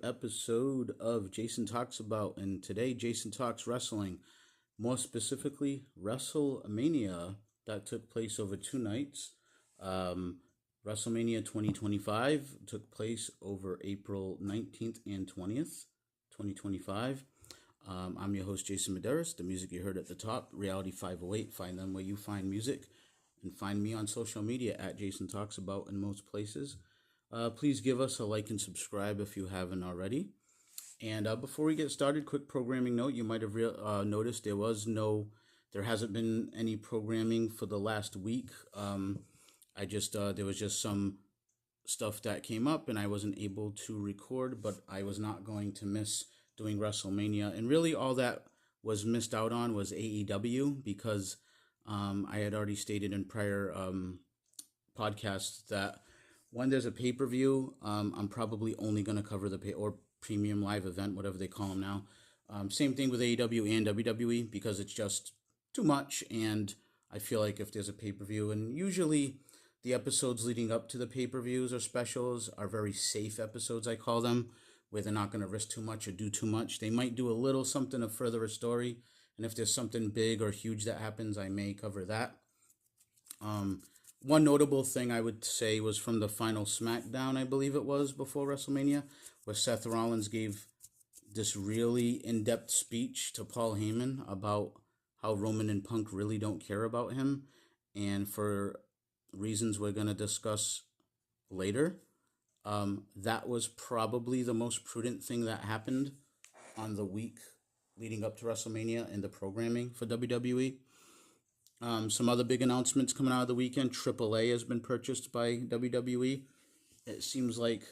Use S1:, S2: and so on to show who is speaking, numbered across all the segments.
S1: episode of Jason Talks About, and today Jason talks wrestling, more specifically Wrestlemania that took place over 2 nights. Um, WrestleMania 2025 took place over April 19th and 20th, 2025. I'm your host, Jason Medeiros. The music you heard at the top, Reality 508. Find them where you find music, and find me on social media at Jason Talks About in most places. Please give us a like and subscribe if you haven't already. And before we get started, quick programming note: you might have noticed there hasn't been any programming for the last week. There was just some stuff that came up, and I wasn't able to record, but I was not going to miss doing WrestleMania. And really, all that was missed out on was AEW because I had already stated in prior podcasts that when there's a pay-per-view, I'm probably only going to cover the or premium live event, whatever they call them now. Same thing with AEW and WWE because it's just too much, and I feel like if there's a pay-per-view, and usually the episodes leading up to the pay-per-views or specials are very safe episodes, I call them, where they're not going to risk too much or do too much. They might do a little something to further a story, and if there's something big or huge that happens, I may cover that. One notable thing I would say was from the final SmackDown, I believe it was, before WrestleMania, where Seth Rollins gave this really in-depth speech to Paul Heyman about how Roman and Punk really don't care about him, and for reasons we're going to discuss later. That was probably the most prudent thing that happened on the week leading up to WrestleMania in the programming for WWE. Some other big announcements coming out of the weekend. AAA has been purchased by WWE. It seems like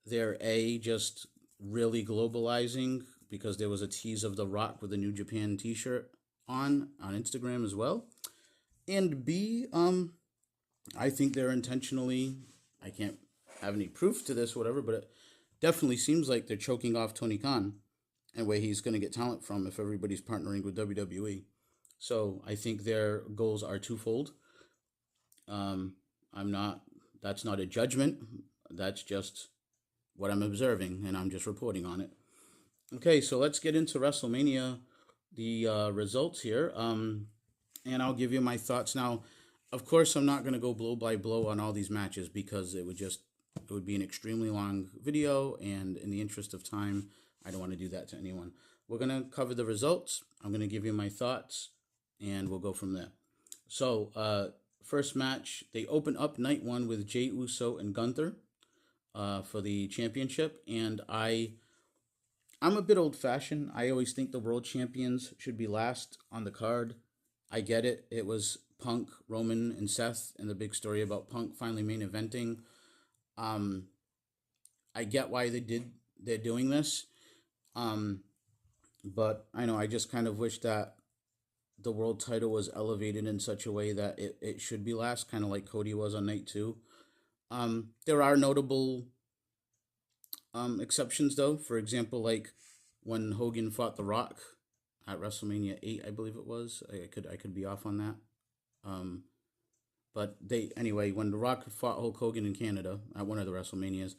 S1: they're just really globalizing because there was a tease of The Rock with a New Japan t-shirt on Instagram as well. And B, I think they're intentionally, I can't have any proof to this or whatever, but it definitely seems like they're choking off Tony Khan and where he's going to get talent from if everybody's partnering with WWE. So I think their goals are twofold. That's not a judgment. That's just what I'm observing, and I'm just reporting on it. Okay, so let's get into WrestleMania, the results here, and I'll give you my thoughts. Now, of course, I'm not going to go blow by blow on all these matches because it would be an extremely long video, and in the interest of time, I don't want to do that to anyone. We're going to cover the results. I'm going to give you my thoughts, and we'll go from there. So, first match, they open up night one with Jey Uso and Gunther for the championship. And I'm a bit old-fashioned. I always think the world champions should be last on the card. I get it. It was Punk, Roman, and Seth, and the big story about Punk finally main eventing. I get why they're doing this. But I know I just kind of wish that the world title was elevated in such a way that it should be last, kind of like Cody was on night two. There are notable exceptions, though. For example, like when Hogan fought The Rock at WrestleMania 8, I believe it was. I could be off on that. But when The Rock fought Hulk Hogan in Canada at one of the WrestleManias,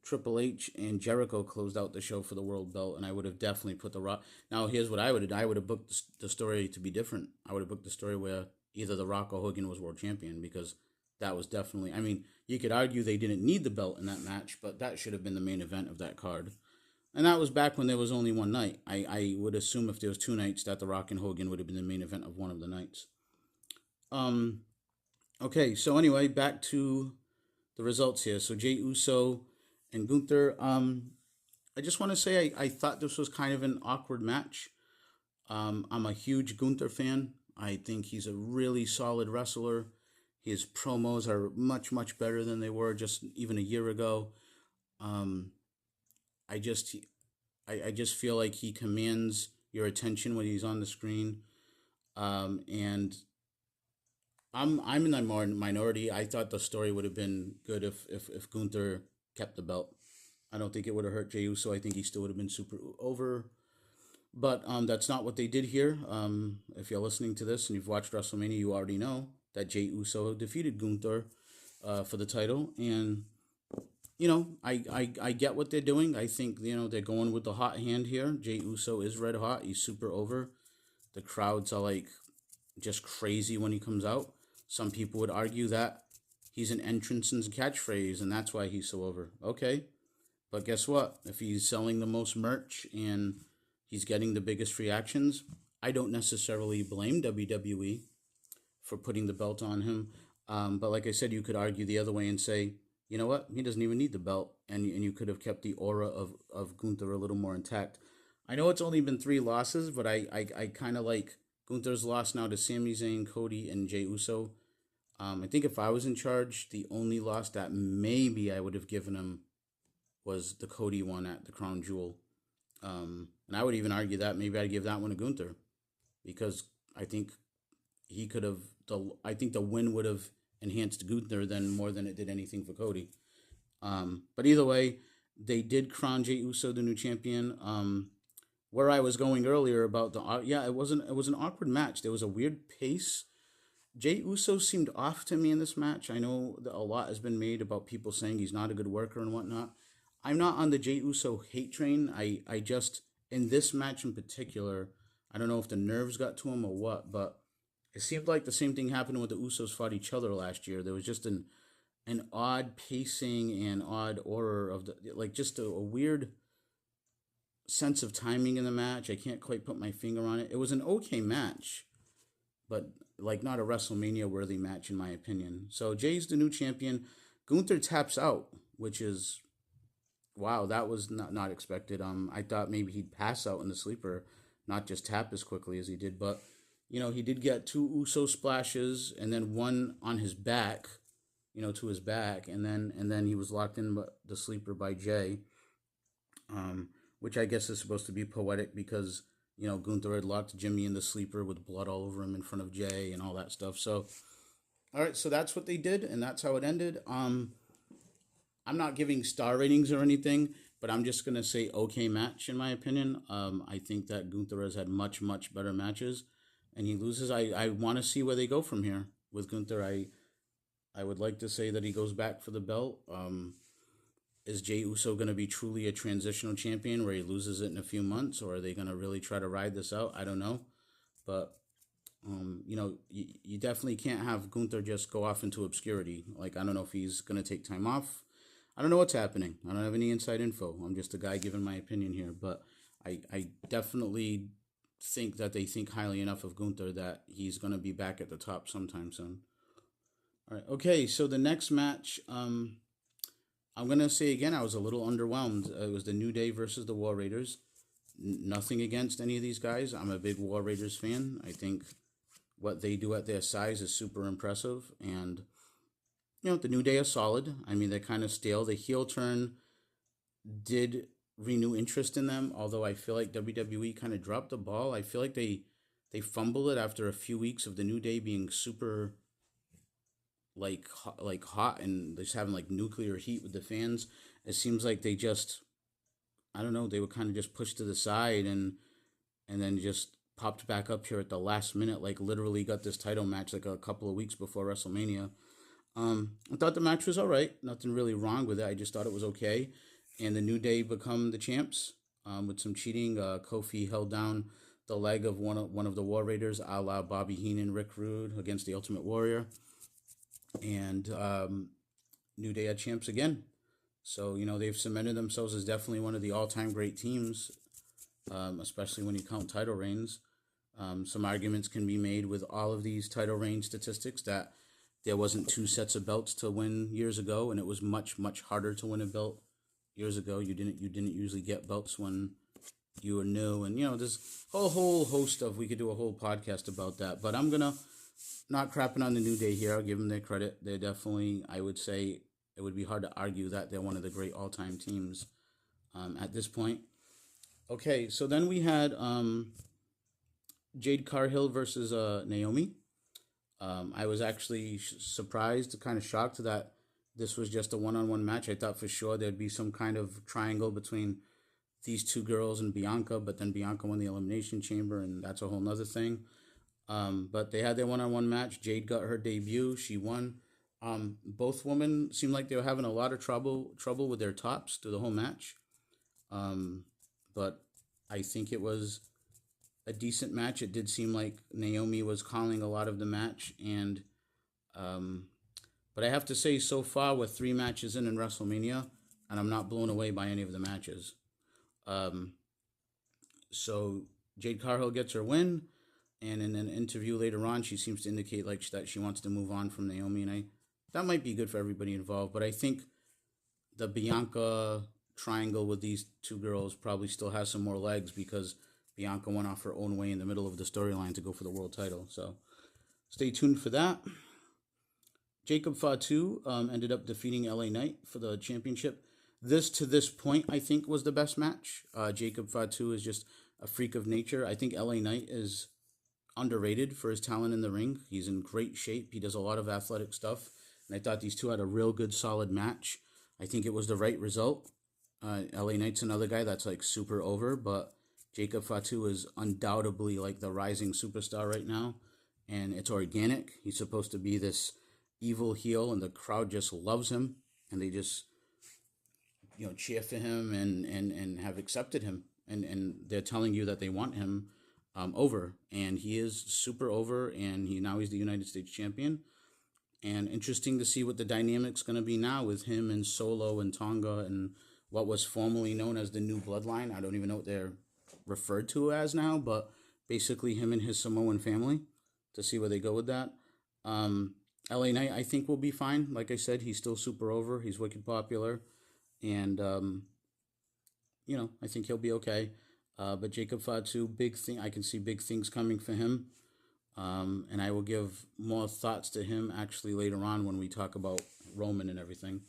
S1: Triple H and Jericho closed out the show for the world belt, and I would have definitely put The Rock. Now, here's what I would have done. I would have booked the story to be different. I would have booked the story where either The Rock or Hogan was world champion, because that was definitely, you could argue they didn't need the belt in that match, but that should have been the main event of that card. And that was back when there was only one night. I would assume if there was 2 nights that The Rock and Hogan would have been the main event of one of the nights. Okay, so anyway, back to the results here. So Jey Uso and Gunther, I just want to say I thought this was kind of an awkward match. I'm a huge Gunther fan. I think he's a really solid wrestler. His promos are much, much better than they were just even a year ago. I just feel like he commands your attention when he's on the screen. And I'm in the minority. I thought the story would have been good if Gunther kept the belt. I don't think it would have hurt Jey Uso. I think he still would have been super over. But that's not what they did here. If you're listening to this and you've watched WrestleMania, you already know that Jey Uso defeated Gunther for the title. And I get what they're doing. I think, they're going with the hot hand here. Jey Uso is red hot. He's super over. The crowds are like just crazy when he comes out. Some people would argue that he's an entrance and catchphrase, and that's why he's so over. Okay, but guess what? If he's selling the most merch and he's getting the biggest reactions, I don't necessarily blame WWE for putting the belt on him. But like I said, you could argue the other way and say, you know what? He doesn't even need the belt, and you could have kept the aura of Gunther a little more intact. I know it's only been 3 losses, but I kind of like Gunther's loss now to Sami Zayn, Cody, and Jey Uso. I think if I was in charge, the only loss that maybe I would have given him was the Cody one at the Crown Jewel. And I would even argue that maybe I'd give that one to Gunther because I think he could have I think the win would have enhanced Gunther than more than it did anything for Cody. But either way, they did crown Jey Uso the new champion. Where I was going earlier about it was an awkward match. There was a weird pace. Jey Uso seemed off to me in this match. I know that a lot has been made about people saying he's not a good worker and whatnot. I'm not on the Jey Uso hate train. I just, in this match in particular, I don't know if the nerves got to him or what, but it seemed like the same thing happened when the Usos fought each other last year. There was just an odd pacing and odd order of just a weird sense of timing in the match. I can't quite put my finger on it. It was an okay match, but not a WrestleMania worthy match in my opinion. So Jay's the new champion. Gunther taps out, which is wow, that was not expected. I thought maybe he'd pass out in the sleeper, not just tap as quickly as he did, but he did get 2 Uso splashes and then one on his back, to his back, and then he was locked in the sleeper by Jay, which I guess is supposed to be poetic because Gunther had locked Jimmy in the sleeper with blood all over him in front of Jay and all that stuff. So, all right, so that's what they did, and that's how it ended. I'm not giving star ratings or anything, but I'm just gonna say okay match in my opinion. I think that Gunther has had much better matches, and he loses. I want to see where they go from here with Gunther. I would like to say that he goes back for the belt. Is Jey Uso going to be truly a transitional champion where he loses it in a few months, or are they going to really try to ride this out? I don't know, but you definitely can't have Gunther just go off into obscurity. I don't know if he's going to take time off. I don't know what's happening. I don't have any inside info. I'm just a guy giving my opinion here, but I definitely think that they think highly enough of Gunther that he's going to be back at the top sometime soon. All right. Okay, so the next match, I'm going to say again, I was a little underwhelmed. It was the New Day versus the War Raiders. Nothing against any of these guys. I'm a big War Raiders fan. I think what they do at their size is super impressive. And, the New Day are solid. I mean, they're kind of stale. The heel turn did renew interest in them, although I feel like WWE kind of dropped the ball. I feel like they fumbled it after a few weeks of the New Day being super hot and just having nuclear heat with the fans. It seems like they just, I don't know, they were kind of just pushed to the side and then just popped back up here at the last minute, literally got this title match a couple of weeks before WrestleMania. I thought the match was all right. Nothing really wrong with it. I just thought it was okay. And the New Day become the champs with some cheating. Kofi held down the leg of one of the War Raiders, a la Bobby Heenan, Rick Rude against the Ultimate Warrior. And New Day are champs again. So, they've cemented themselves as definitely one of the all-time great teams, especially when you count title reigns. Some arguments can be made with all of these title reign statistics that there wasn't 2 sets of belts to win years ago, and it was much harder to win a belt years ago. You didn't usually get belts when you were new, and there's a whole host of, we could do a whole podcast about that. But I'm gonna not crapping on the New Day here. I'll give them their credit. They're definitely, I would say, it would be hard to argue that they're one of the great all-time teams at this point. Okay, so then we had Jade Cargill versus Naomi. I was actually surprised, kind of shocked that this was just a one-on-one match. I thought for sure there'd be some kind of triangle between these 2 girls and Bianca, but then Bianca won the Elimination Chamber, and that's a whole nother thing. But they had their one-on-one match. Jade got her debut. She won. Both women seemed like they were having a lot of trouble with their tops through the whole match. Um, but I think it was a decent match. It did seem like Naomi was calling a lot of the match, and um, but I have to say, so far with 3 matches in WrestleMania, and I'm not blown away by any of the matches. Um, so Jade Cargill gets her win, and in an interview later on, she seems to indicate like that she wants to move on from Naomi, and that might be good for everybody involved. But I think the Bianca triangle with these two girls probably still has some more legs because Bianca went off her own way in the middle of the storyline to go for the world title. So stay tuned for that. Jacob Fatu ended up defeating LA Knight for the championship. To this point, I think was the best match. Jacob Fatu is just a freak of nature. I think LA Knight is underrated for his talent in the ring. He's in great shape. He does a lot of athletic stuff. And I thought these two had a real good, solid match. I think it was the right result. LA Knight's another guy that's like super over, but Jacob Fatu is undoubtedly like the rising superstar right now. And it's organic. He's supposed to be this evil heel, and the crowd just loves him. And they just, cheer for him and have accepted him. And they're telling you that they want him over. And he is super over, and he's the United States champion. And interesting to see what the dynamic's going to be now with him and Solo and Tonga and what was formerly known as the New Bloodline. I don't even know what they're referred to as now, but basically him and his Samoan family, to see where they go with that. LA Knight, I think, will be fine. Like I said, he's still super over. He's wicked popular. And, I think he'll be okay. But Jacob Fatu, I can see big things coming for him. And I will give more thoughts to him actually later on when we talk about Roman and everything.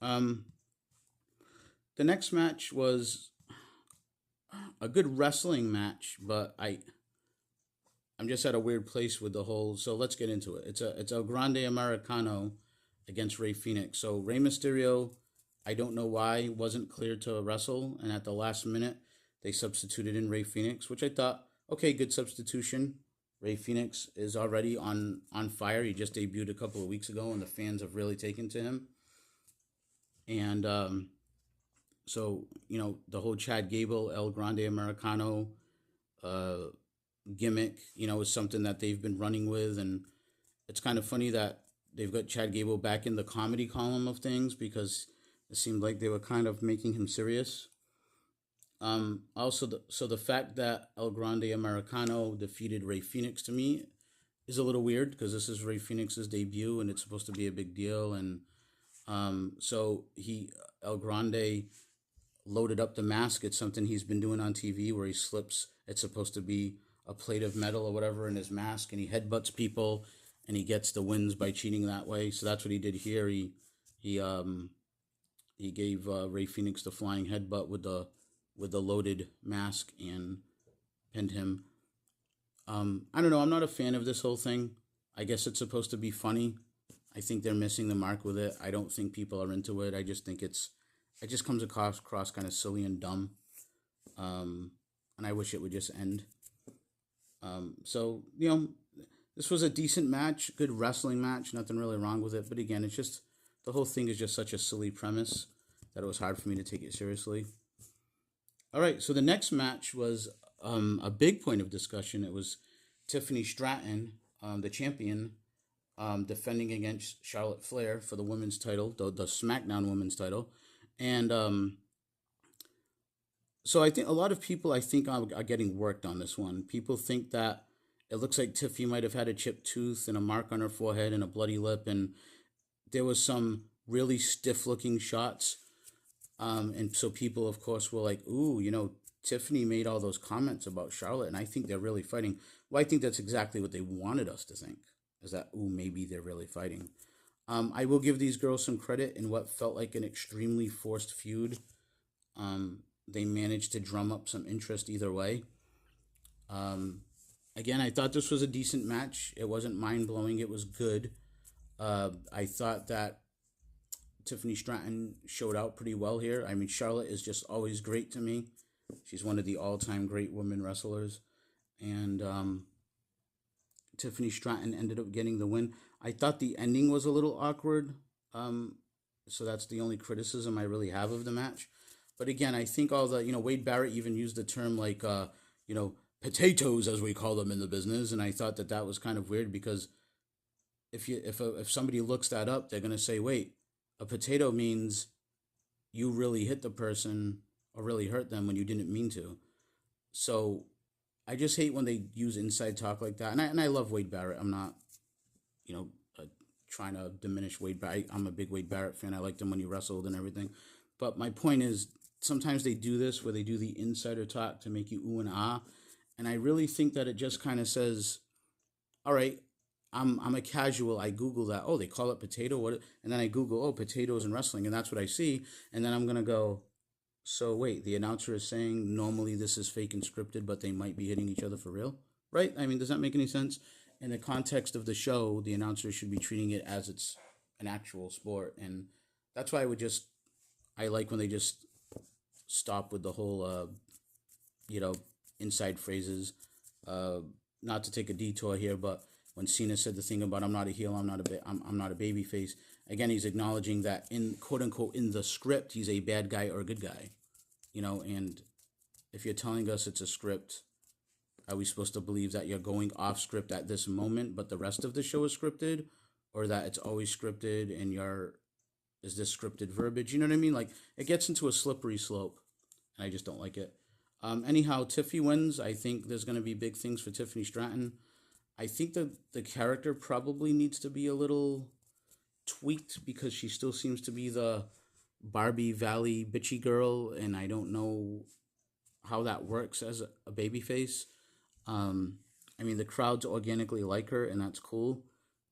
S1: The next match was a good wrestling match, but I'm just at a weird place with the whole. So let's get into it. It's a Grande Americano against Rey Fenix. So Rey Mysterio, I don't know why, wasn't cleared to wrestle, and at the last minute they substituted in Rey Fenix, which I thought, okay, good substitution. Rey Fenix is already on fire. He just debuted a couple of weeks ago, and the fans have really taken to him. And so, the whole Chad Gable, El Grande Americano gimmick, is something that they've been running with. And it's kind of funny that they've got Chad Gable back in the comedy column of things because it seemed like they were kind of making him serious. Also, the fact that El Grande Americano defeated Rey Fenix to me is a little weird because this is Rey Fenix's debut and it's supposed to be a big deal. And so El Grande loaded up the mask. It's something he's been doing on TV where he slips. It's supposed to be a plate of metal or whatever in his mask, and he headbutts people, and he gets the wins by cheating that way. So that's what he did here. He gave Rey Fenix the flying headbutt with the loaded mask and pinned him. I don't know. I'm not a fan of this whole thing. I guess it's supposed to be funny. I think they're missing the mark with it. I don't think people are into it. I just think it just comes across kind of silly and dumb. And I wish it would just end. So, this was a decent match, good wrestling match, nothing really wrong with it. But again, it's just, the whole thing is just such a silly premise that it was hard for me to take it seriously. All right, so the next match was a big point of discussion. It was Tiffany Stratton, the champion, defending against Charlotte Flair for the women's title, the SmackDown women's title. And so I think a lot of people, are getting worked on this one. People think that it looks like Tiffy might have had a chipped tooth and a mark on her forehead and a bloody lip. And there was some really stiff-looking shots. And so people, of course, were like, ooh, Tiffany made all those comments about Charlotte, and I think they're really fighting. Well, I think that's exactly what they wanted us to think, is that, ooh, maybe they're really fighting. I will give these girls some credit in what felt like an extremely forced feud. They managed to drum up some interest either way. Again, I thought this was a decent match. It wasn't mind-blowing. It was good. I thought that Tiffany Stratton showed out pretty well here. I mean, Charlotte is just always great to me. She's one of the all-time great women wrestlers. And Tiffany Stratton ended up getting the win. I thought the ending was a little awkward. Um, so that's the only criticism I really have of the match. But again, I think all the, Wade Barrett even used the term like, potatoes as we call them in the business, and I thought that that was kind of weird because if somebody looks that up, they're gonna say, wait, a potato means you really hit the person or really hurt them when you didn't mean to. So I just hate when they use inside talk like that. And I love Wade Barrett. I'm not, you know, trying to diminish Wade Barrett. I'm a big Wade Barrett fan. I liked him when he wrestled and everything. But my point is, sometimes they do this where they do the insider talk to make you ooh and ah. And I really think that it just kind of says, all right, I'm a casual. I Google that. Oh, they call it potato. What? And then I Google, oh, potatoes and wrestling, and that's what I see. And then I'm gonna go, so wait, the announcer is saying normally this is fake and scripted, but they might be hitting each other for real, right? I mean, does that make any sense? In the context of the show, the announcer should be treating it as it's an actual sport, and that's why I like when they just stop with the whole, you know, inside phrases. Uh, Not to take a detour here, but when Cena said the thing about I'm not a heel, I'm not a baby face. Again, he's acknowledging that in quote unquote in the script, he's a bad guy or a good guy. And if you're telling us it's a script, are we supposed to believe that you're going off script at this moment, but the rest of the show is scripted, or that it's always scripted and is this scripted verbiage? You know what I mean? Like it gets into a slippery slope, and I just don't like it. Anyhow, Tiffy wins. I think there's going to be big things for Tiffany Stratton. I think that the character probably needs to be a little tweaked because she still seems to be the Barbie Valley bitchy girl, and I don't know how that works as a baby face. I mean, the crowds organically like her, and that's cool,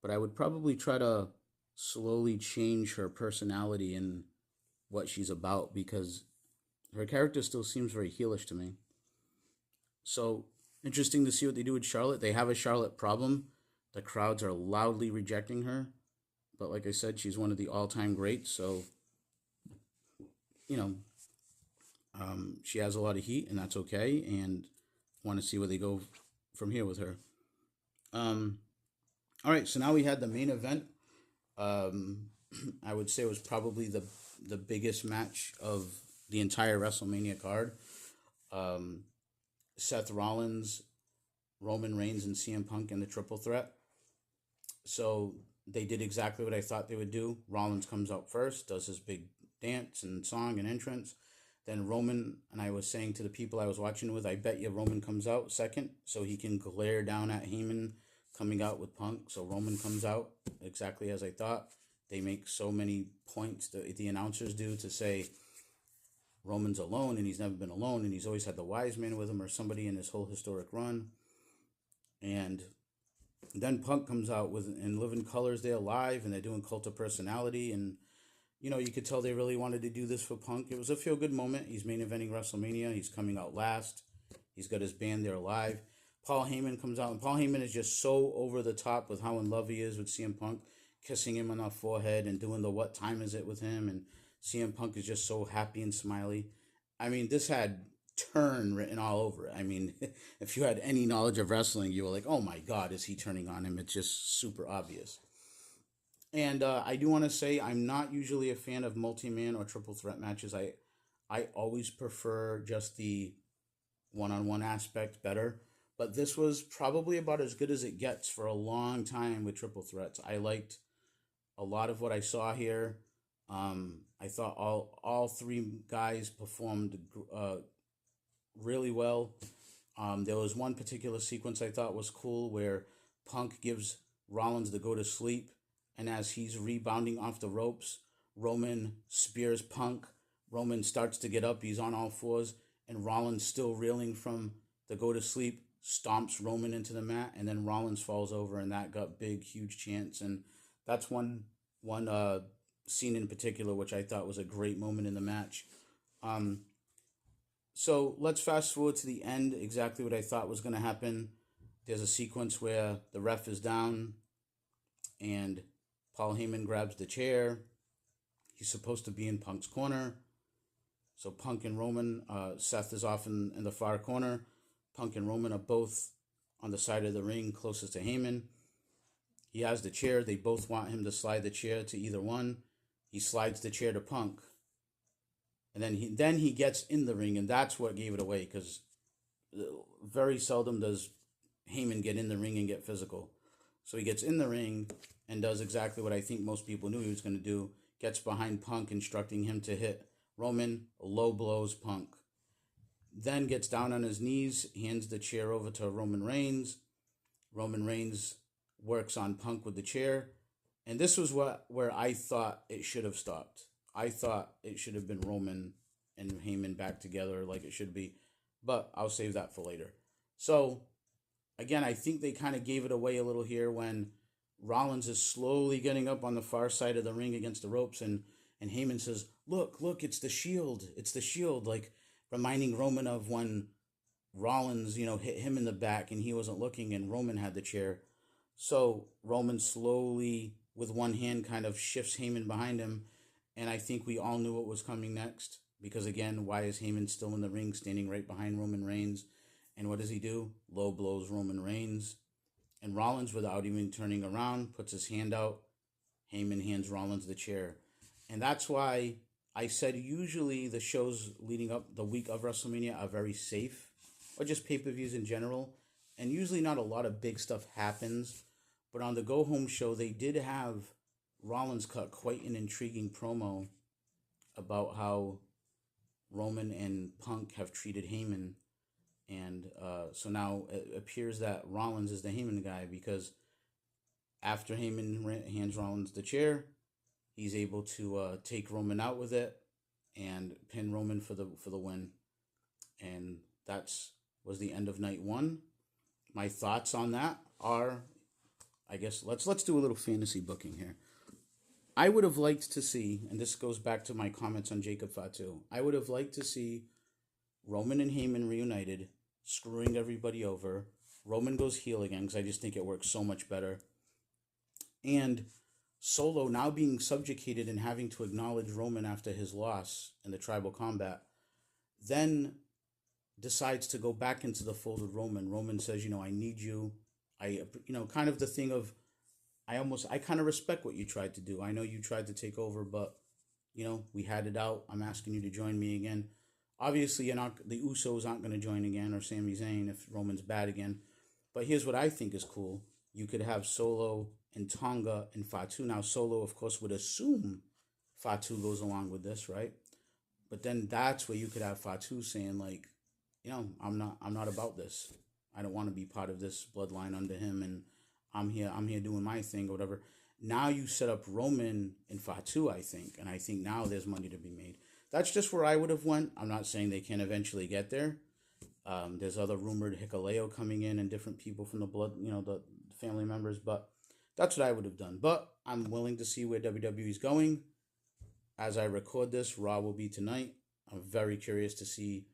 S1: but I would probably try to slowly change her personality and what she's about because her character still seems very heelish to me. So interesting to see what they do with Charlotte. They have a Charlotte problem. The crowds are loudly rejecting her. But like I said, she's one of the all-time greats. So, you know, she has a lot of heat, and that's okay. And want to see where they go from here with her. All right, so now we had the main event. I would say it was probably the biggest match of the entire WrestleMania card. Seth Rollins, Roman Reigns, and CM Punk in the triple threat. So they did exactly what I thought they would do. Rollins comes out first, does his big dance and song and entrance. Then Roman, and I was saying to the people I was watching with, I bet you Roman comes out second so he can glare down at Heyman coming out with Punk. So Roman comes out exactly as I thought. They make so many points, the announcers do, to say Roman's alone and he's never been alone and he's always had the wise man with him or somebody in his whole historic run. And then Punk comes out with in living colors there live, and they're doing Cult of Personality, and you could tell they really wanted to do this for Punk. It was a feel good moment. He's main eventing WrestleMania. He's coming out last. He's got his band there live. Paul Heyman comes out, and Paul Heyman is just so over the top with how in love he is with CM Punk, kissing him on the forehead and doing the what time is it with him, and CM Punk is just so happy and smiley. I mean, this had turn written all over it. I mean, if you had any knowledge of wrestling, you were like, oh my God, is he turning on him? It's just super obvious. And I do want to say I'm not usually a fan of multi-man or triple threat matches. I always prefer just the one-on-one aspect better. But this was probably about as good as it gets for a long time with triple threats. I liked a lot of what I saw here. I thought all three guys performed really well. There was one particular sequence I thought was cool where Punk gives Rollins the go to sleep, and as he's rebounding off the ropes, Roman spears Punk. Roman starts to get up, he's on all fours, and Rollins, still reeling from the go to sleep, stomps Roman into the mat, and then Rollins falls over, and that got big, huge chants. And that's one scene in particular which I thought was a great moment in the match. So let's fast forward to the end, exactly what I thought was going to happen. There's a sequence where the ref is down and Paul Heyman grabs the chair. He's supposed to be in Punk's corner. So Punk and Roman, Seth is off in the far corner. Punk and Roman are both on the side of the ring closest to Heyman. He has the chair. They both want him to slide the chair to either one. He slides the chair to Punk. And then he gets in the ring, and that's what gave it away, because very seldom does Heyman get in the ring and get physical. So he gets in the ring and does exactly what I think most people knew he was going to do. Gets behind Punk, instructing him to hit Roman, low blows Punk. Then gets down on his knees, hands the chair over to Roman Reigns. Roman Reigns works on Punk with the chair. And this was where I thought it should have stopped. I thought it should have been Roman and Heyman back together like it should be. But I'll save that for later. So, again, I think they kind of gave it away a little here when Rollins is slowly getting up on the far side of the ring against the ropes. And Heyman says, look, it's the Shield. It's the Shield. Like, reminding Roman of when Rollins, hit him in the back and he wasn't looking and Roman had the chair. So Roman slowly, with one hand, kind of shifts Heyman behind him. And I think we all knew what was coming next. Because, again, why is Heyman still in the ring, standing right behind Roman Reigns? And what does he do? Low blows Roman Reigns. And Rollins, without even turning around, puts his hand out. Heyman hands Rollins the chair. And that's why I said usually the shows leading up the week of WrestleMania are very safe. Or just pay-per-views in general. And usually not a lot of big stuff happens. But on the go-home show, they did have Rollins cut quite an intriguing promo about how Roman and Punk have treated Heyman. And so now it appears that Rollins is the Heyman guy, because after Heyman hands Rollins the chair, he's able to take Roman out with it and pin Roman for the win. And was the end of night one. My thoughts on that are, I guess let's do a little fantasy booking here. I would have liked to see, and this goes back to my comments on Jacob Fatu, I would have liked to see Roman and Heyman reunited, screwing everybody over. Roman goes heel again, because I just think it works so much better. And Solo, now being subjugated and having to acknowledge Roman after his loss in the tribal combat, then decides to go back into the fold with Roman. Roman says, I need you. Kind of the thing of, I kind of respect what you tried to do. I know you tried to take over, but, we had it out. I'm asking you to join me again. Obviously, the Usos aren't going to join again, or Sami Zayn if Roman's bad again. But here's what I think is cool. You could have Solo and Tonga and Fatu. Now, Solo, of course, would assume Fatu goes along with this, right? But then that's where you could have Fatu saying, like, I'm not about this. I don't want to be part of this bloodline under him, and I'm here doing my thing or whatever. Now you set up Roman and Fatu, I think, and I think now there's money to be made. That's just where I would have went. I'm not saying they can eventually get there. There's other rumored Hikuleo coming in and different people from the blood, the family members, but that's what I would have done. But I'm willing to see where WWE's going. As I record this, Raw will be tonight. I'm very curious to see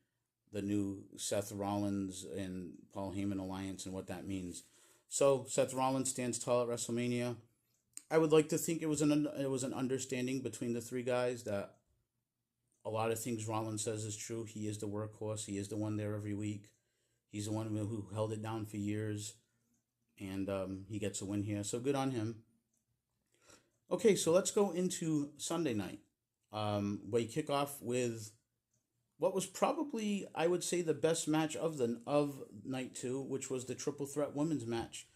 S1: the new Seth Rollins and Paul Heyman alliance and what that means. So Seth Rollins stands tall at WrestleMania. I would like to think it was an understanding between the three guys that a lot of things Rollins says is true. He is the workhorse. He is the one there every week. He's the one who held it down for years. And he gets a win here. So good on him. Okay, so let's go into Sunday night. We kick off with what was probably, I would say, the best match of night two, which was the Triple Threat Women's match.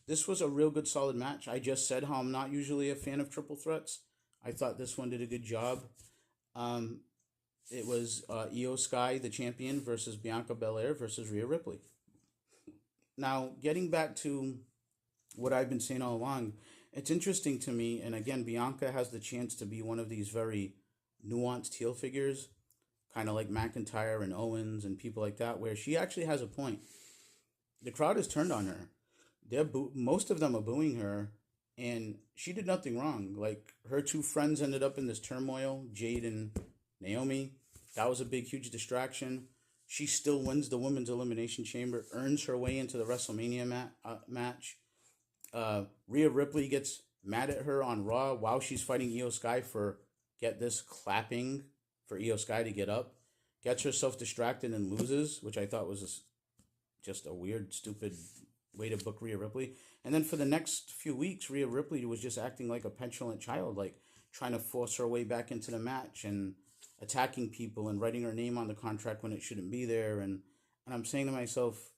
S1: This was a real good, solid match. I just said how I'm not usually a fan of triple threats. I thought this one did a good job. It was Io Sky, the champion, versus Bianca Belair versus Rhea Ripley. Now, getting back to what I've been saying all along, it's interesting to me, and again, Bianca has the chance to be one of these very nuanced heel figures, kind of like McIntyre and Owens and people like that, where she actually has a point. The crowd has turned on her. Most of them are booing her, and she did nothing wrong. Like, her two friends ended up in this turmoil, Jade and Naomi. That was a big, huge distraction. She still wins the Women's Elimination Chamber, earns her way into the WrestleMania match. Rhea Ripley gets mad at her on Raw while she's fighting Io Sky for, get this, clapping for Io Sky to get up. Gets herself distracted and loses, which I thought was just a weird, stupid way to book Rhea Ripley. And then for the next few weeks, Rhea Ripley was just acting like a petulant child, like trying to force her way back into the match and attacking people and writing her name on the contract when it shouldn't be there. And I'm saying to myself,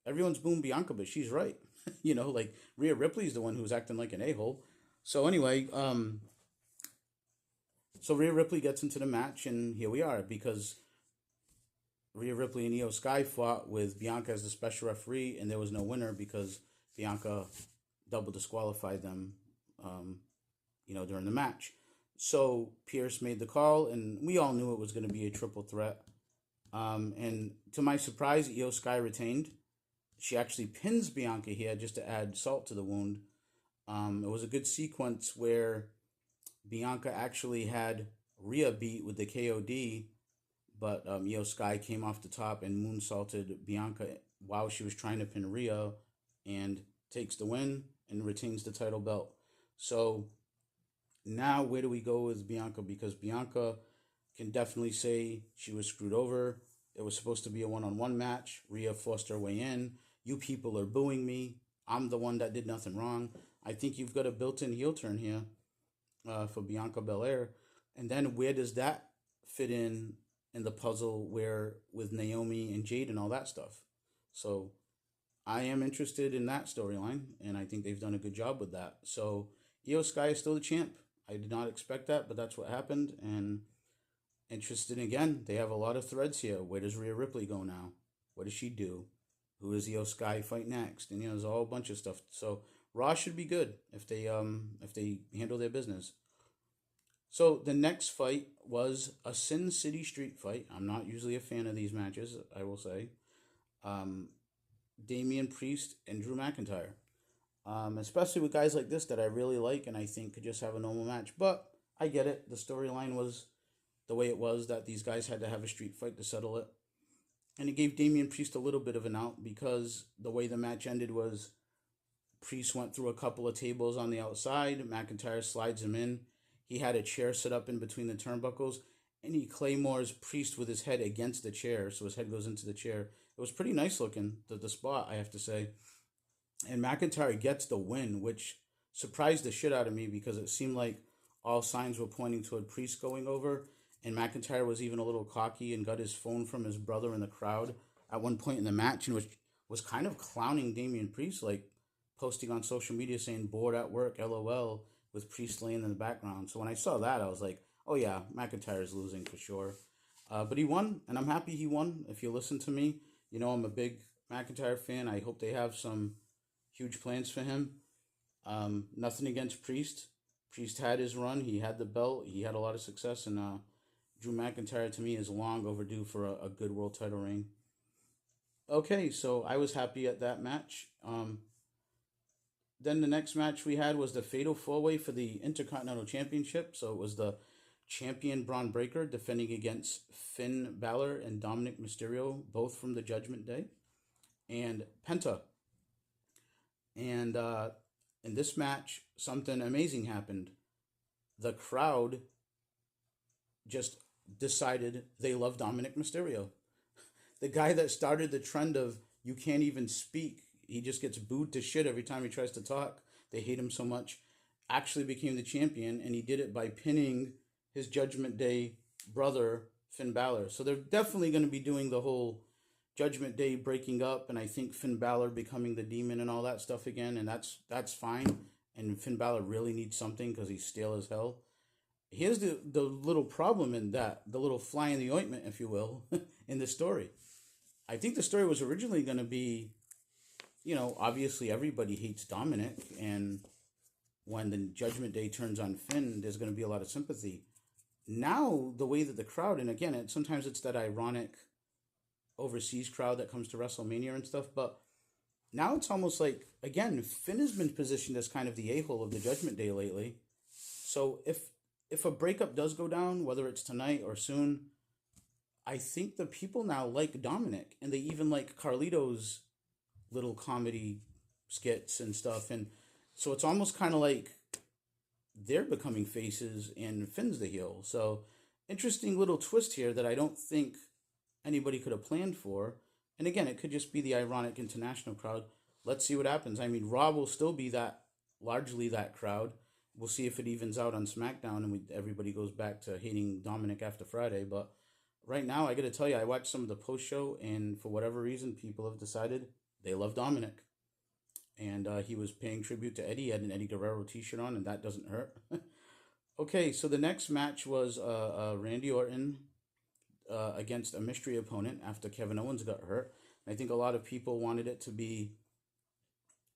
S1: everyone's booing Bianca, but she's right. Like Rhea Ripley's the one who's acting like an a-hole. So anyway, so Rhea Ripley gets into the match, and here we are, because Rhea Ripley and Io Sky fought with Bianca as the special referee, and there was no winner because Bianca double disqualified them, during the match. So Pierce made the call, and we all knew it was going to be a triple threat. And to my surprise, Io Sky retained. She actually pins Bianca here just to add salt to the wound. It was a good sequence where Bianca actually had Rhea beat with the KOD, but Io Sky came off the top and moonsaulted Bianca while she was trying to pin Rhea, and takes the win and retains the title belt. So now where do we go with Bianca? Because Bianca can definitely say she was screwed over. It was supposed to be a one-on-one match. Rhea forced her way in. You people are booing me. I'm the one that did nothing wrong. I think you've got a built-in heel turn here for Bianca Belair. And then where does that fit in the puzzle where with Naomi and Jade and all that stuff? So I am interested in that storyline, and I think they've done a good job with that. So Io Sky is still the champ. I did not expect that, but that's what happened. And interested again, they have a lot of threads here. Where does Rhea Ripley go now? What does she do? Who does Io Sky fight next? And there's a whole bunch of stuff. So Raw should be good if they handle their business. So the next fight was a Sin City Street fight. I'm not usually a fan of these matches, I will say. Damian Priest and Drew McIntyre. Especially with guys like this that I really like and I think could just have a normal match. But I get it. The storyline was the way it was, that these guys had to have a street fight to settle it. And it gave Damian Priest a little bit of an out, because the way the match ended was Priest went through a couple of tables on the outside. McIntyre slides him in. He had a chair set up in between the turnbuckles, and he claymores Priest with his head against the chair, so his head goes into the chair. It was pretty nice looking, the spot, I have to say. And McIntyre gets the win, which surprised the shit out of me, because it seemed like all signs were pointing toward Priest going over. And McIntyre was even a little cocky and got his phone from his brother in the crowd at one point in the match, and was kind of clowning Damian Priest, like posting on social media saying bored at work, LOL, with Priest laying in the background. So when I saw that, I was like, oh yeah, McIntyre's losing for sure. But he won, and I'm happy he won. If you listen to me, I'm a big McIntyre fan. I hope they have some huge plans for him. Nothing against Priest. Priest had his run. He had the belt. He had a lot of success, and Drew McIntyre, to me, is long overdue for a good world title reign. Okay, so I was happy at that match. Then the next match we had was the Fatal 4-Way for the Intercontinental Championship. So it was the champion Braun Breaker defending against Finn Balor and Dominic Mysterio, both from the Judgment Day, and Penta. And in this match, something amazing happened. The crowd just decided they love Dominic Mysterio. The guy that started the trend of you can't even speak, he just gets booed to shit every time he tries to talk, they hate him so much, actually became the champion, and he did it by pinning his Judgment Day brother, Finn Balor. So they're definitely going to be doing the whole Judgment Day breaking up, and I think Finn Balor becoming the demon and all that stuff again, and that's fine. And Finn Balor really needs something because he's stale as hell. Here's the little problem in that, the little fly in the ointment, if you will, in the story. I think the story was originally going to be, obviously everybody hates Dominic, and when the Judgment Day turns on Finn, there's going to be a lot of sympathy. Now, the way that the crowd, and again, sometimes it's that ironic overseas crowd that comes to WrestleMania and stuff, but now it's almost like, again, Finn has been positioned as kind of the a-hole of the Judgment Day lately. So if a breakup does go down, whether it's tonight or soon, I think the people now like Dominic, and they even like Carlito's little comedy skits and stuff. And so it's almost kind of like they're becoming faces and Finn's the heel. So interesting little twist here that I don't think anybody could have planned for. And again, it could just be the ironic international crowd. let's see what happens. I mean, Raw will still be that largely that crowd. We'll see if it evens out on SmackDown and everybody goes back to hating Dominic after Friday. But right now, I got to tell you, I watched some of the post show, and for whatever reason, people have decided they love Dominic. And he was paying tribute to Eddie. He had an Eddie Guerrero T-shirt on, and that doesn't hurt. Okay, so the next match was Randy Orton against a mystery opponent after Kevin Owens got hurt. I think a lot of people wanted it to be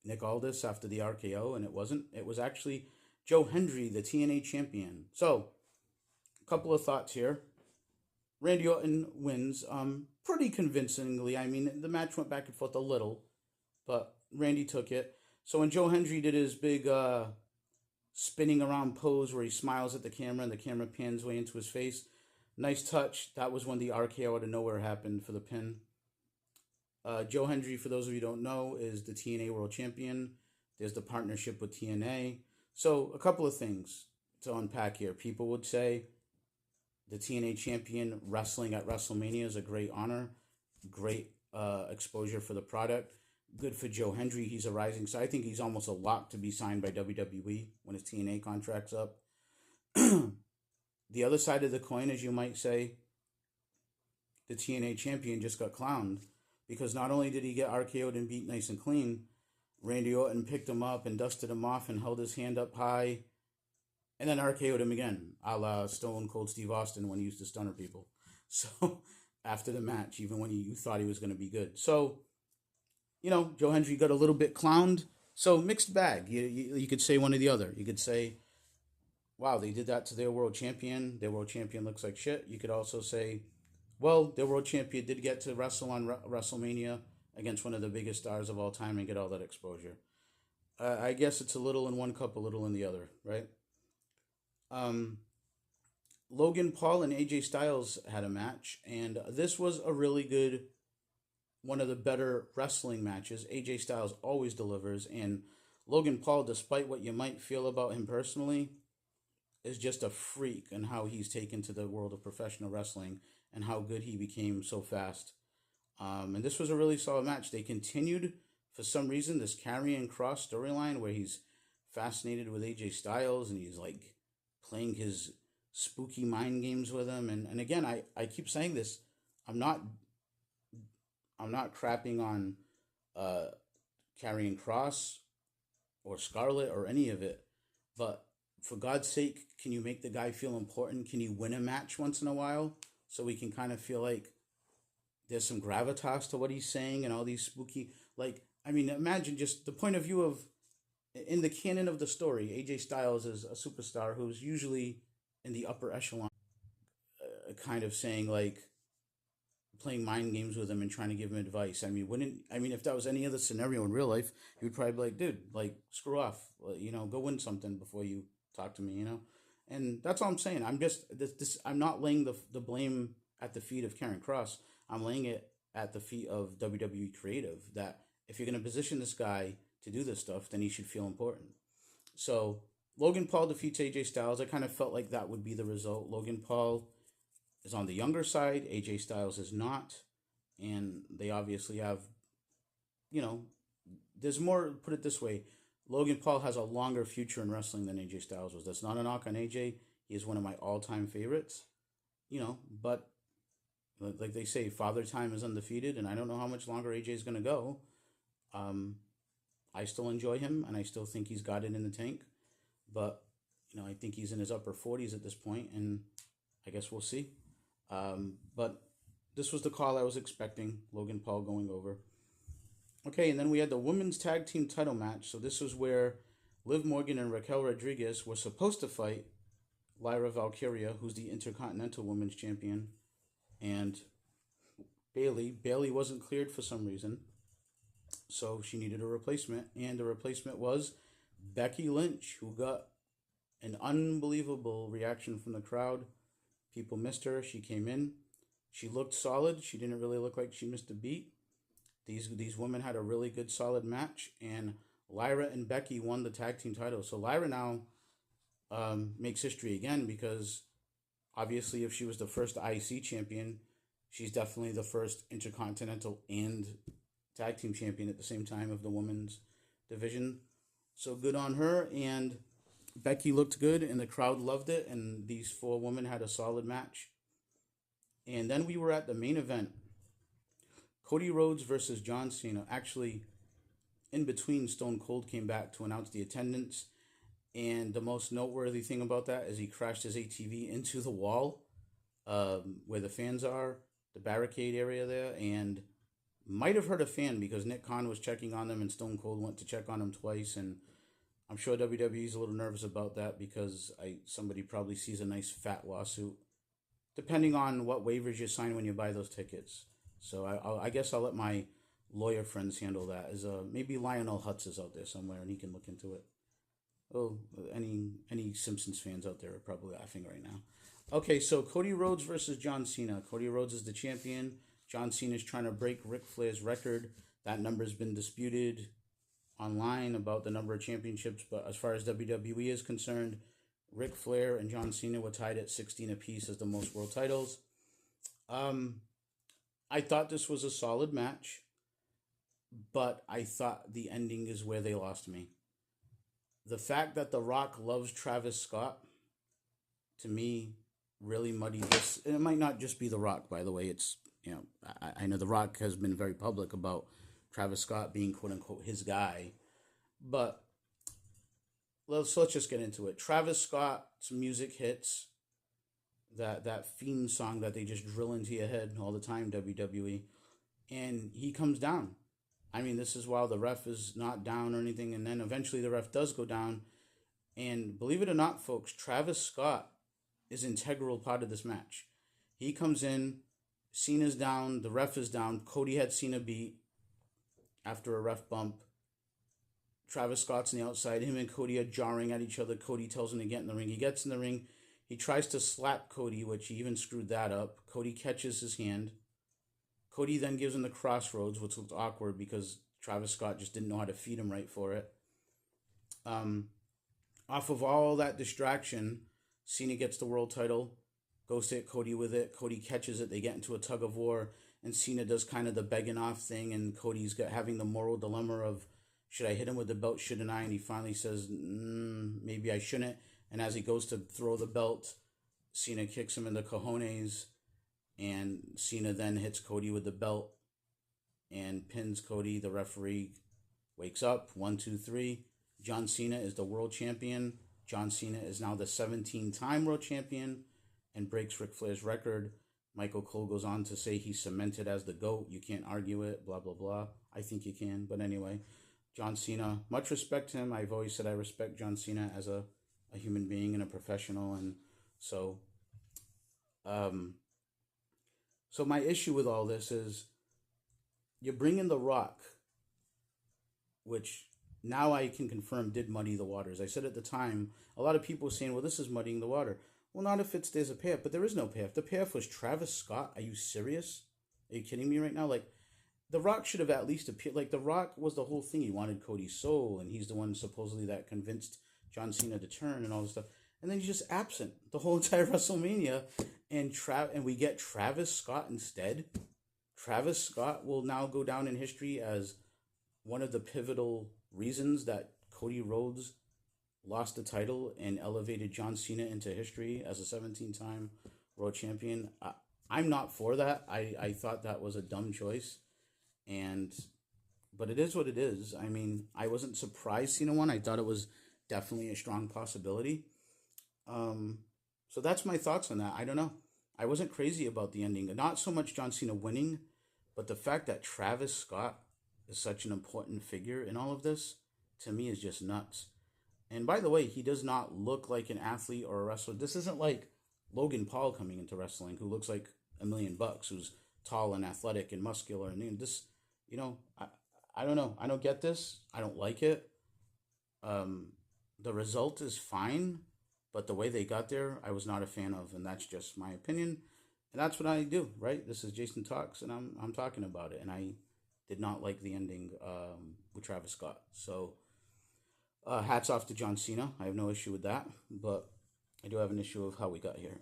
S1: Nick Aldis after the RKO, and it wasn't. It was actually Joe Hendry, the TNA champion. So, a couple of thoughts here. Randy Orton wins pretty convincingly. I mean, the match went back and forth a little, but Randy took it. So when Joe Hendry did his big spinning around pose where he smiles at the camera and the camera pans way into his face, nice touch. That was when the RKO out of nowhere happened for the pin. Joe Hendry, for those of you who don't know, is the TNA World Champion. There's the partnership with TNA. So a couple of things to unpack here. People would say the TNA Champion wrestling at Wrestlemania is a great honor, great exposure for the product. Good for Joe Hendry. He's a rising star. I think he's almost a lock to be signed by WWE when his TNA contract's up. The other side of the coin, as you might say, the TNA champion just got clowned because not only did he get RKO'd and beat nice and clean, Randy Orton picked him up and dusted him off and held his hand up high and then RKO'd him again, a la Stone Cold Steve Austin when he used to stunner people. So after the match, even when you thought he was going to be good. So, you know, Joe Hendry got a little bit clowned. So mixed bag. You could say one or the other. You could say, wow, they did that to their world champion. Their world champion looks like shit. You could also say, well, their world champion did get to wrestle on WrestleMania against one of the biggest stars of all time and get all that exposure. I guess it's a little in one cup, a little in the other, right? Logan Paul and AJ Styles had a match, and this was a really good, one of the better wrestling matches. AJ Styles always delivers, and Logan Paul, despite what you might feel about him personally, is just a freak in how he's taken to the world of professional wrestling and how good he became so fast. And this was a really solid match. They continued, for some reason, this Karrion Kross storyline where he's fascinated with AJ Styles and he's like playing his spooky mind games with him. And again, I keep saying this, I'm not crapping on Karrion Kross or Scarlett or any of it, but for God's sake, can you make the guy feel important? Can you win a match once in a while so we can kind of feel like there's some gravitas to what he's saying and all these spooky, like, I mean, imagine just the point of view of, in the canon of the story, AJ Styles is a superstar who's usually in the upper echelon, kind of saying like, playing mind games with him and trying to give him advice. I mean, if that was any other scenario in real life, you would probably be like, dude, like, screw off, go win something before you talk to me, And that's all I'm saying. I'm just, I'm not laying the blame at the feet of Karrion Kross. I'm laying it at the feet of WWE Creative, that if you're going to position this guy to do this stuff, then he should feel important. So Logan Paul defeats AJ Styles. I kind of felt like that would be the result. Logan Paul is on the younger side. AJ Styles is not. And they obviously have, there's more, put it this way, Logan Paul has a longer future in wrestling than AJ Styles was. That's not a knock on AJ. He is one of my all-time favorites, but like they say, Father Time is undefeated, and I don't know how much longer AJ is going to go. I still enjoy him, and I still think he's got it in the tank, but, I think he's in his upper 40s at this point, and I guess we'll see. But this was the call I was expecting, Logan Paul going over. Okay, and then we had the women's tag team title match. So this was where Liv Morgan and Raquel Rodriguez were supposed to fight Lyra Valkyria, who's the Intercontinental Women's Champion, and Bayley wasn't cleared for some reason, so she needed a replacement, and the replacement was Becky Lynch, who got an unbelievable reaction from the crowd. People missed her. She came in. She looked solid. She didn't really look like she missed a beat. These women had a really good, solid match, and Lyra and Becky won the tag team title. So Lyra now makes history again, because obviously if she was the first IC champion, she's definitely the first Intercontinental and tag team champion at the same time of the women's division. So good on her. And Becky looked good, and the crowd loved it. And these four women had a solid match. And then we were at the main event, Cody Rhodes versus John Cena. Actually, in between, Stone Cold came back to announce the attendance. And the most noteworthy thing about that is he crashed his ATV into the wall where the fans are, the barricade area there, and might have hurt a fan because Nick Khan was checking on them and Stone Cold went to check on him twice. And I'm sure WWE's a little nervous about that because somebody probably sees a nice fat lawsuit, depending on what waivers you sign when you buy those tickets. So I guess I'll let my lawyer friends handle that. Maybe Lionel Hutz is out there somewhere and he can look into it. Oh, any Simpsons fans out there are probably laughing right now. Okay, so Cody Rhodes versus John Cena. Cody Rhodes is the champion. John Cena is trying to break Ric Flair's record. That number's been disputed online about the number of championships, but as far as WWE is concerned, Ric Flair and John Cena were tied at 16 apiece as the most world titles. I thought this was a solid match, but I thought the ending is where they lost me. The fact that The Rock loves Travis Scott, to me, really muddied this. And it might not just be The Rock, by the way. It's, I know The Rock has been very public about Travis Scott being quote-unquote his guy. But let's just get into it. Travis Scott's music hits, that theme song that they just drill into your head all the time, WWE. And he comes down. I mean, this is while the ref is not down or anything, and then eventually the ref does go down. And believe it or not, folks, Travis Scott is an integral part of this match. He comes in, Cena's down, the ref is down. Cody had Cena beat after a ref bump. Travis Scott's on the outside. Him and Cody are jarring at each other. Cody tells him to get in the ring. He gets in the ring. He tries to slap Cody, which he even screwed that up. Cody catches his hand. Cody then gives him the crossroads, which looked awkward because Travis Scott just didn't know how to feed him right for it. Off of all that distraction, Cena gets the world title, goes to hit Cody with it. Cody catches it. They get into a tug of war, and Cena does kind of the begging off thing, and Cody's having the moral dilemma of, should I hit him with the belt, shouldn't I? And he finally says, maybe I shouldn't. And as he goes to throw the belt, Cena kicks him in the cojones, and Cena then hits Cody with the belt and pins Cody. The referee wakes up. 1, 2, 3. John Cena is the world champion. John Cena is now the 17-time world champion and breaks Ric Flair's record. Michael Cole goes on to say he's cemented as the GOAT. You can't argue it, blah, blah, blah. I think you can. But anyway, John Cena, much respect to him. I've always said I respect John Cena as a human being and a professional. And so my issue with all this is you bring in The Rock, which now I can confirm did muddy the waters. I said at the time, a lot of people were saying, well, this is muddying the water. Well, not if there's a payoff, but there is no payoff. The payoff was Travis Scott. Are you serious? Are you kidding me right now? Like, The Rock should have at least appeared. Like, The Rock was the whole thing. He wanted Cody's soul, and he's the one supposedly that convinced John Cena to turn and all this stuff. And then he's just absent the whole entire WrestleMania. And we get Travis Scott instead. Travis Scott will now go down in history as one of the pivotal reasons that Cody Rhodes lost the title and elevated John Cena into history as a 17-time world champion. I'm not for that. I thought that was a dumb choice. But it is what it is. I mean, I wasn't surprised Cena won. I thought it was definitely a strong possibility. So that's my thoughts on that. I don't know. I wasn't crazy about the ending. Not so much John Cena winning, but the fact that Travis Scott is such an important figure in all of this, to me, is just nuts. And by the way, he does not look like an athlete or a wrestler. This isn't like Logan Paul coming into wrestling, who looks like $1 million, who's tall and athletic and muscular. And this, I don't know. I don't get this. I don't like it. The result is fine, but the way they got there, I was not a fan of, and that's just my opinion. And that's what I do, right? This is Jason Talks, and I'm talking about it. And I did not like the ending with Travis Scott. So hats off to John Cena. I have no issue with that, but I do have an issue of how we got here.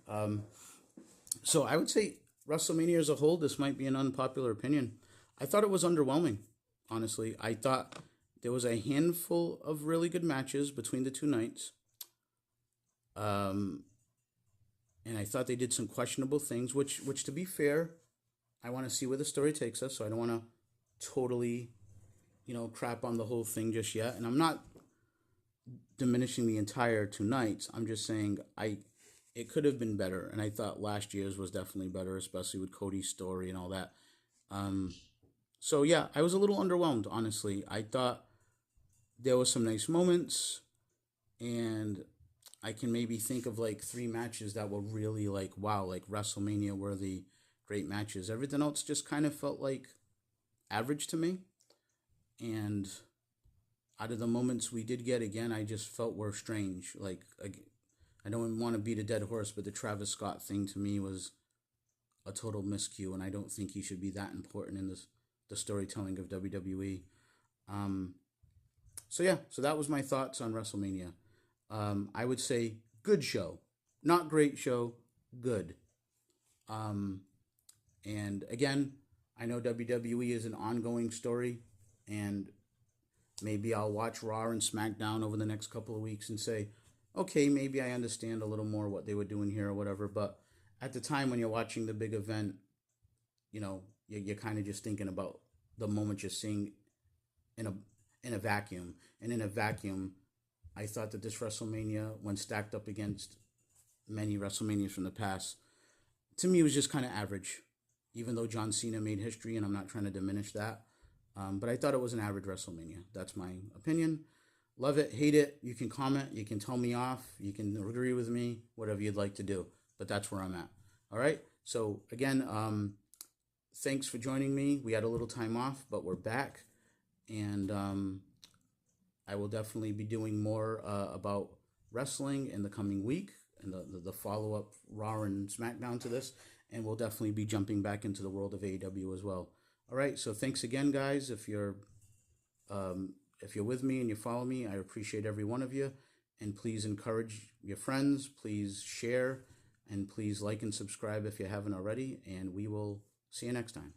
S1: So I would say WrestleMania as a whole, this might be an unpopular opinion. I thought it was underwhelming. honestly. I thought there was a handful of really good matches between the two nights. Um, and I thought they did some questionable things, which to be fair, I want to see where the story takes us. So I don't want to totally, crap on the whole thing just yet. And I'm not diminishing the entire two nights. I'm just saying it could have been better, and I thought last year's was definitely better, especially with Cody's story and all that. Um, so yeah, I was a little underwhelmed, honestly. I thought there was some nice moments, and I can maybe think of like three matches that were really like wow, like WrestleMania worthy, great matches. Everything else just kind of felt like average to me, and out of the moments we did get, again, I just felt were strange. Like I don't want to beat a dead horse, but the Travis Scott thing to me was a total miscue, and I don't think he should be that important in the storytelling of WWE. Um, so yeah, so that was my thoughts on WrestleMania. I would say good show, not great show, good. Um, and again, I know WWE is an ongoing story, and maybe I'll watch Raw and SmackDown over the next couple of weeks and say, okay, maybe I understand a little more what they were doing here or whatever. But at the time when you're watching the big event, you're kind of just thinking about the moment you're seeing in a in a vacuum. And in a vacuum, I thought that this WrestleMania, when stacked up against many WrestleManias from the past, to me was just kind of average. Even though John Cena made history, and I'm not trying to diminish that, but I thought it was an average WrestleMania. That's my opinion. Love it, hate it. You can comment. You can tell me off. You can agree with me. Whatever you'd like to do. But that's where I'm at. All right. So again, thanks for joining me. We had a little time off, but we're back, and I will definitely be doing more about wrestling in the coming week and the follow up Raw and SmackDown to this, and we'll definitely be jumping back into the world of AEW as well. All right. So thanks again, guys. If you're with me and you follow me, I appreciate every one of you. And please encourage your friends. Please share. And please like and subscribe if you haven't already. And we will see you next time.